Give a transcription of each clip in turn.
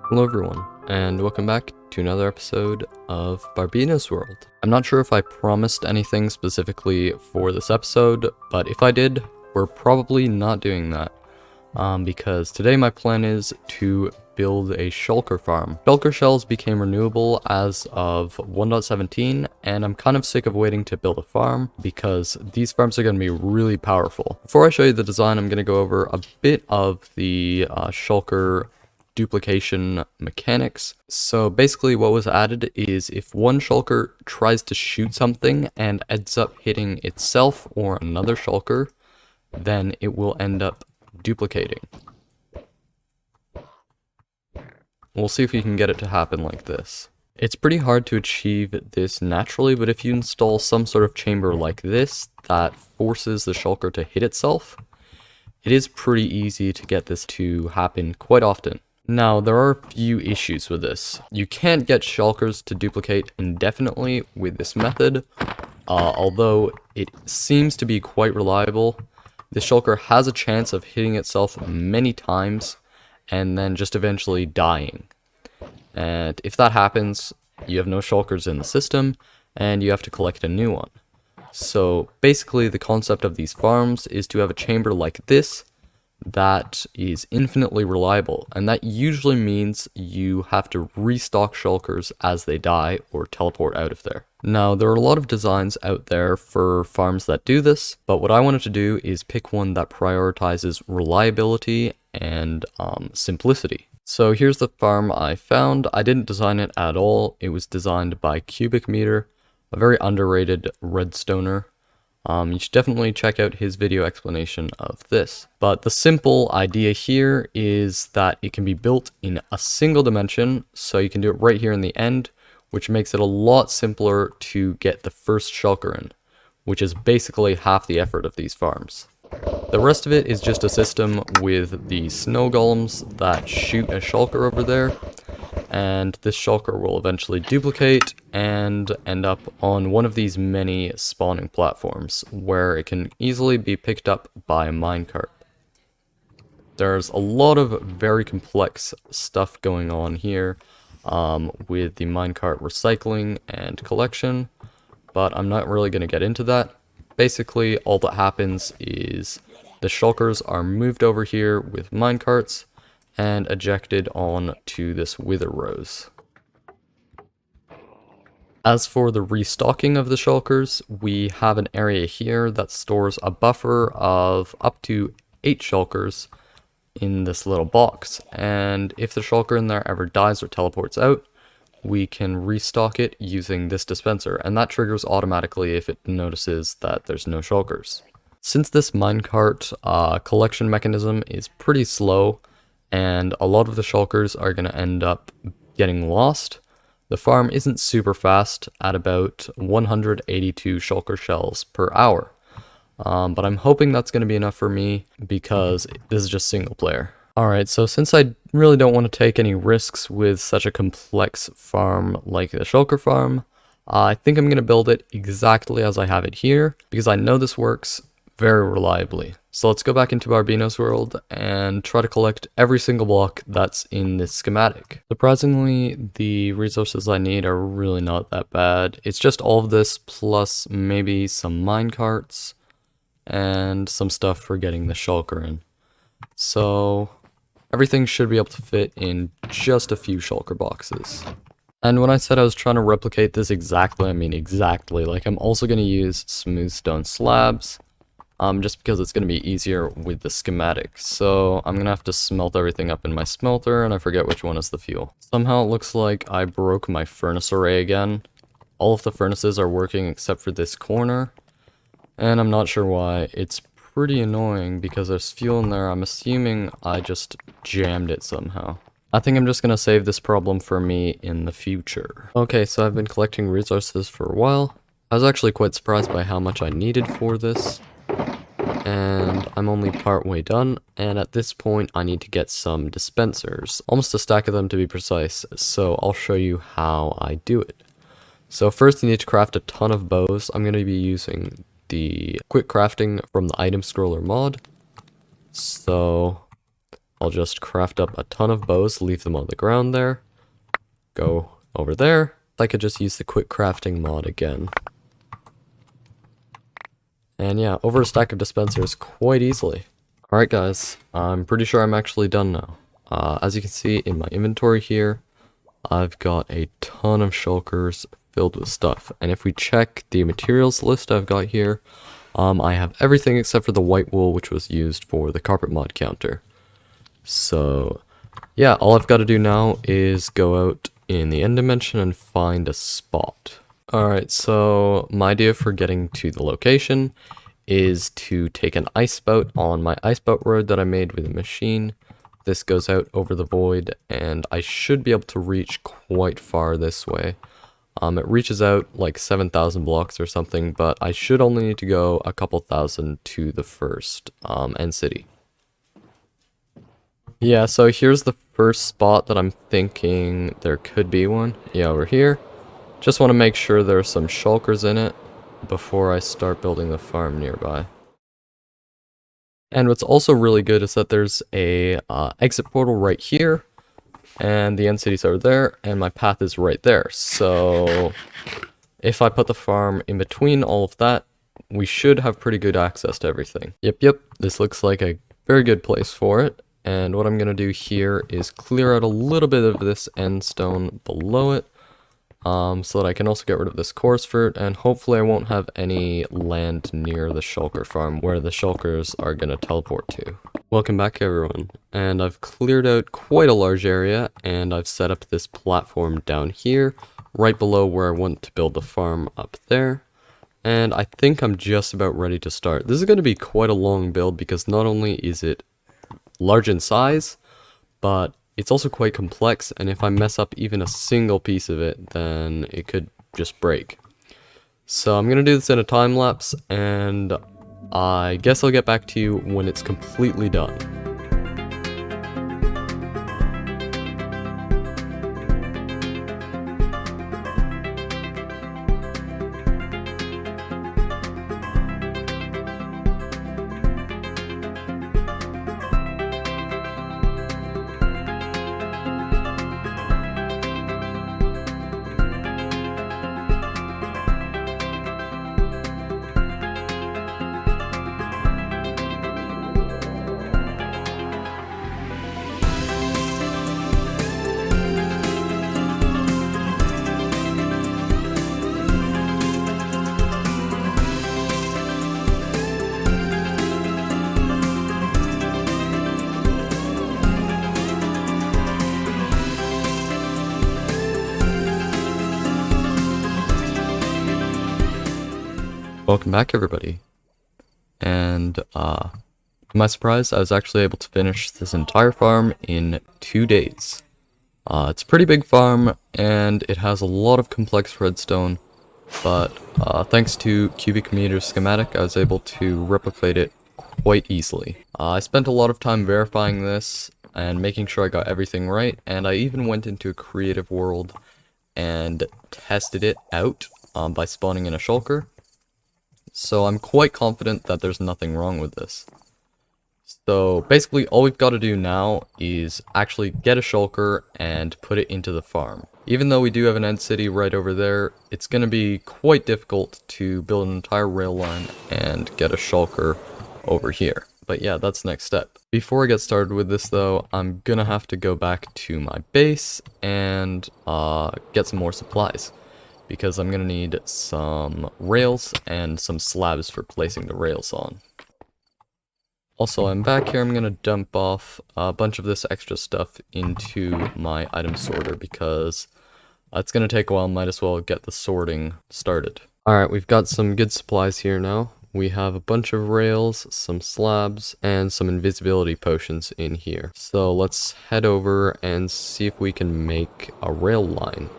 Hello everyone, and welcome back to another episode of Barbeno's World. I'm not sure if I promised anything specifically for this episode, but if I did, we're probably not doing that. Because today my plan is to build a shulker farm. Shulker shells became renewable as of 1.17, and I'm kind of sick of waiting to build a farm because these farms are going to be really powerful. Before I show you the design, I'm going to go over a bit of the shulker duplication mechanics. So basically what was added is if one shulker tries to shoot something and ends up hitting itself or another shulker, then it will end up duplicating. We'll see if we can get it to happen like this. It's pretty hard to achieve this naturally, but if you install some sort of chamber like this that forces the shulker to hit itself, it is pretty easy to get this to happen quite often. Now, there are a few issues with this. You can't get shulkers to duplicate indefinitely with this method, although it seems to be quite reliable. The shulker has a chance of hitting itself many times and then just eventually dying. And if that happens, you have no shulkers in the system and you have to collect a new one. So basically the concept of these farms is to have a chamber like this that is infinitely reliable, and that usually means you have to restock shulkers as they die or teleport out of there. Now, there are a lot of designs out there for farms that do this, but what I wanted to do is pick one that prioritizes reliability and simplicity. So here's the farm I found. I didn't design it at all. It was designed by Cubicmetre, a very underrated redstoner. You should definitely check out his video explanation of this. But the simple idea here is that it can be built in a single dimension, so you can do it right here in the end, which makes it a lot simpler to get the first shulker in, which is basically half the effort of these farms. The rest of it is just a system with the snow golems that shoot a shulker over there, and this shulker will eventually duplicate and end up on one of these many spawning platforms where it can easily be picked up by a minecart. There's a lot of very complex stuff going on here with the minecart recycling and collection, but I'm not really going to get into that. Basically, all that happens is the shulkers are moved over here with minecarts and ejected on to this wither rose. As for the restocking of the shulkers, we have an area here that stores a buffer of up to 8 shulkers in this little box, and if the shulker in there ever dies or teleports out, we can restock it using this dispenser, and that triggers automatically if it notices that there's no shulkers. Since this minecart collection mechanism is pretty slow, and a lot of the shulkers are going to end up getting lost, the farm isn't super fast at about 182 shulker shells per hour. But I'm hoping that's going to be enough for me because this is just single player. Alright, so since I really don't want to take any risks with such a complex farm like the shulker farm, I think I'm going to build it exactly as I have it here because I know this works very reliably. So let's go back into Barbeno's world and try to collect every single block that's in this schematic. Surprisingly, the resources I need are really not that bad. It's just all of this plus maybe some minecarts and some stuff for getting the shulker in. So everything should be able to fit in just a few shulker boxes. And when I said I was trying to replicate this exactly, I mean exactly. Like, I'm also going to use smooth stone slabs. Just because it's going to be easier with the schematic. So I'm going to have to smelt everything up in my smelter, and I forget which one is the fuel. Somehow it looks like I broke my furnace array again. All of the furnaces are working except for this corner, and I'm not sure why. It's pretty annoying because there's fuel in there. I'm assuming I just jammed it somehow. I think I'm just going to save this problem for me in the future. Okay, so I've been collecting resources for a while. I was actually quite surprised by how much I needed for this. And I'm only part way done, and at this point I need to get some dispensers, almost a stack of them to be precise, so I'll show you how I do it. So first you need to craft a ton of bows. I'm going to be using the quick crafting from the item scroller mod. So I'll just craft up a ton of bows, leave them on the ground there. Go over there. I could just use the quick crafting mod again. And yeah, over a stack of dispensers quite easily. Alright guys, I'm pretty sure I'm actually done now. As you can see in my inventory here, I've got a ton of shulkers filled with stuff. And if we check the materials list I've got here, I have everything except for the white wool, which was used for the carpet mod counter. So yeah, all I've got to do now is go out in the end dimension and find a spot. Alright, so my idea for getting to the location is to take an ice spout on my ice spout road that I made with a machine. This goes out over the void, and I should be able to reach quite far this way. It reaches out like 7,000 blocks or something, but I should only need to go a couple thousand to the first end city. Yeah, so here's the first spot that I'm thinking there could be one. Yeah, over here. Just want to make sure there's some shulkers in it before I start building the farm nearby. And what's also really good is that there's a exit portal right here, and the end cities are there, and my path is right there. So if I put the farm in between all of that, we should have pretty good access to everything. Yep, this looks like a very good place for it. And what I'm going to do here is clear out a little bit of this end stone below it, so that I can also get rid of this coarse fruit, and hopefully I won't have any land near the shulker farm where the shulkers are going to teleport to. Welcome back everyone, and I've cleared out quite a large area, and I've set up this platform down here, right below where I want to build the farm up there. And I think I'm just about ready to start. This is going to be quite a long build because not only is it large in size, but it's also quite complex, and if I mess up even a single piece of it, then it could just break. So I'm going to do this in a time lapse, and I guess I'll get back to you when it's completely done. Welcome back everybody, and to my surprise I was actually able to finish this entire farm in 2 days. It's a pretty big farm and it has a lot of complex redstone, but thanks to Cubicmetre schematic I was able to replicate it quite easily. I spent a lot of time verifying this and making sure I got everything right, and I even went into a creative world and tested it out by spawning in a shulker. So I'm quite confident that there's nothing wrong with this. So basically all we've got to do now is actually get a shulker and put it into the farm. Even though we do have an end city right over there, it's going to be quite difficult to build an entire rail line and get a shulker over here. But yeah, that's the next step. Before I get started with this though, I'm going to have to go back to my base and get some more supplies, because I'm going to need some rails and some slabs for placing the rails on. Also, I'm back here. I'm going to dump off a bunch of this extra stuff into my item sorter because it's going to take a while. Might as well get the sorting started. Alright, we've got some good supplies here now. We have a bunch of rails, some slabs, and some invisibility potions in here. So let's head over and see if we can make a rail line.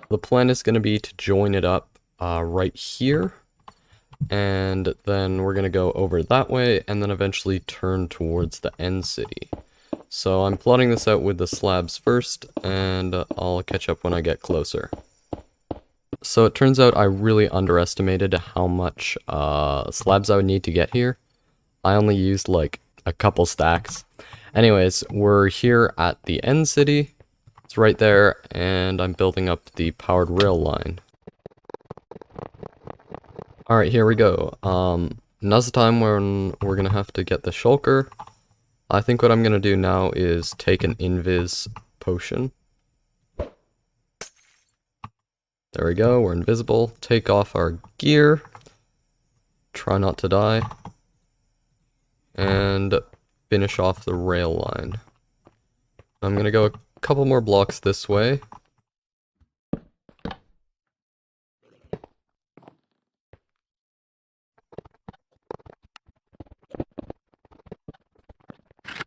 The plan is going to be to join it up right here, and then we're going to go over that way and then eventually turn towards the end city. So I'm plotting this out with the slabs first, and I'll catch up when I get closer. So it turns out I really underestimated how much slabs I would need to get here. I only used like a couple stacks. Anyways, we're here at the end city. It's right there, and I'm building up the powered rail line. Alright, here we go. Now's the time when we're gonna have to get the Shulker. I think what I'm gonna do now is take an invis potion. There we go, we're invisible. Take off our gear. Try not to die. And finish off the rail line. I'm gonna go a couple more blocks this way.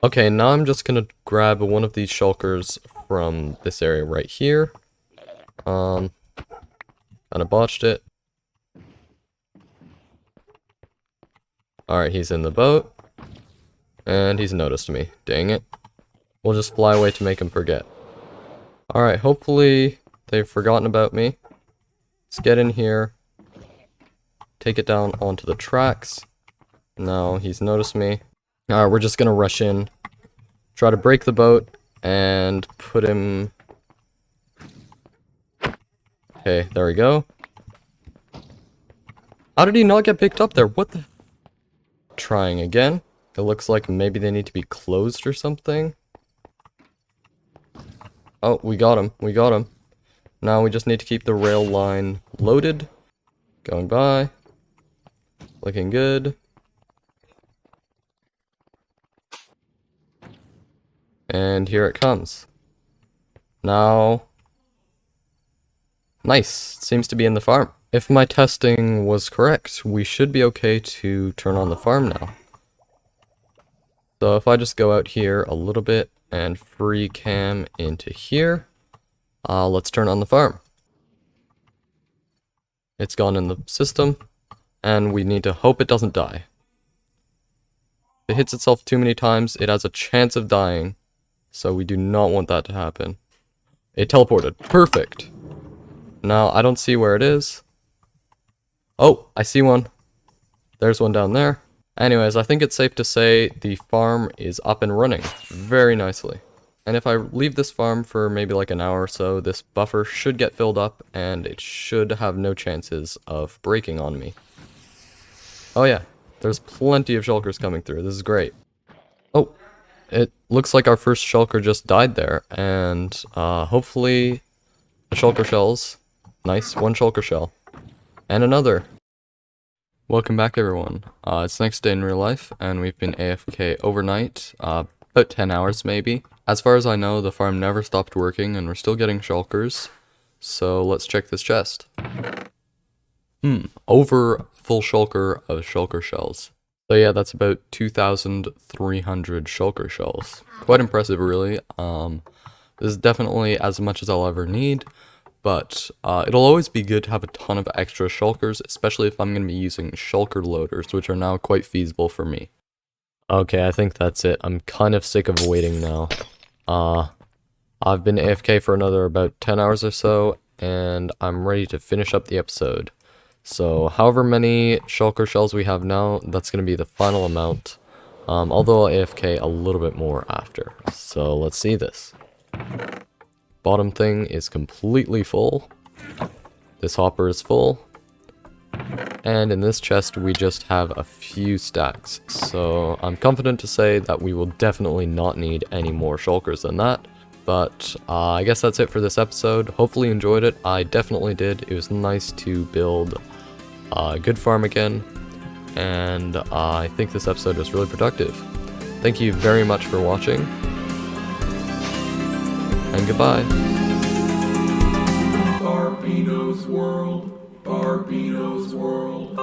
Okay, now I'm just gonna grab one of these shulkers from this area right here. Kinda botched it. Alright, he's in the boat. And he's noticed me. Dang it. We'll just fly away to make him forget. Alright, hopefully they've forgotten about me. Let's get in here. Take it down onto the tracks. No, he's noticed me. Alright, we're just gonna rush in. Try to break the boat and put him... Okay, there we go. How did he not get picked up there? What the... Trying again. It looks like maybe they need to be closed or something. Oh, we got him. We got him. Now we just need to keep the rail line loaded. Going by. Looking good. And here it comes. Now... Nice. Seems to be in the farm. If my testing was correct, we should be okay to turn on the farm now. So if I just go out here a little bit and free cam into here, let's turn on the farm. It's gone in the system, and we need to hope it doesn't die. If it hits itself too many times, it has a chance of dying, so we do not want that to happen. It teleported. Perfect. Now, I don't see where it is. Oh, I see one. There's one down there. Anyways, I think it's safe to say the farm is up and running very nicely. And if I leave this farm for maybe like an hour or so, this buffer should get filled up and it should have no chances of breaking on me. Oh yeah, there's plenty of shulkers coming through. This is great. Oh, it looks like our first shulker just died there, and hopefully the shulker shells. Nice, one shulker shell. And another. Welcome back everyone. It's the next day in real life, and we've been AFK overnight, about 10 hours maybe. As far as I know, the farm never stopped working, and we're still getting shulkers. So let's check this chest. Over full shulker of shulker shells. So yeah, that's about 2,300 shulker shells. Quite impressive really. This is definitely as much as I'll ever need. But it'll always be good to have a ton of extra shulkers, especially if I'm going to be using shulker loaders, which are now quite feasible for me. Okay, I think that's it. I'm kind of sick of waiting now. I've been AFK for another about 10 hours or so, and I'm ready to finish up the episode. So, however many shulker shells we have now, that's going to be the final amount. Although I'll AFK a little bit more after. So, let's see this. Bottom thing is completely full. This hopper is full. And in this chest we just have a few stacks. So I'm confident to say that we will definitely not need any more shulkers than that. But I guess that's it for this episode. Hopefully you enjoyed it. I definitely did. It was nice to build a good farm again. And I think this episode was really productive. Thank you very much for watching. And goodbye. Barbeno's world, Barbeno's world.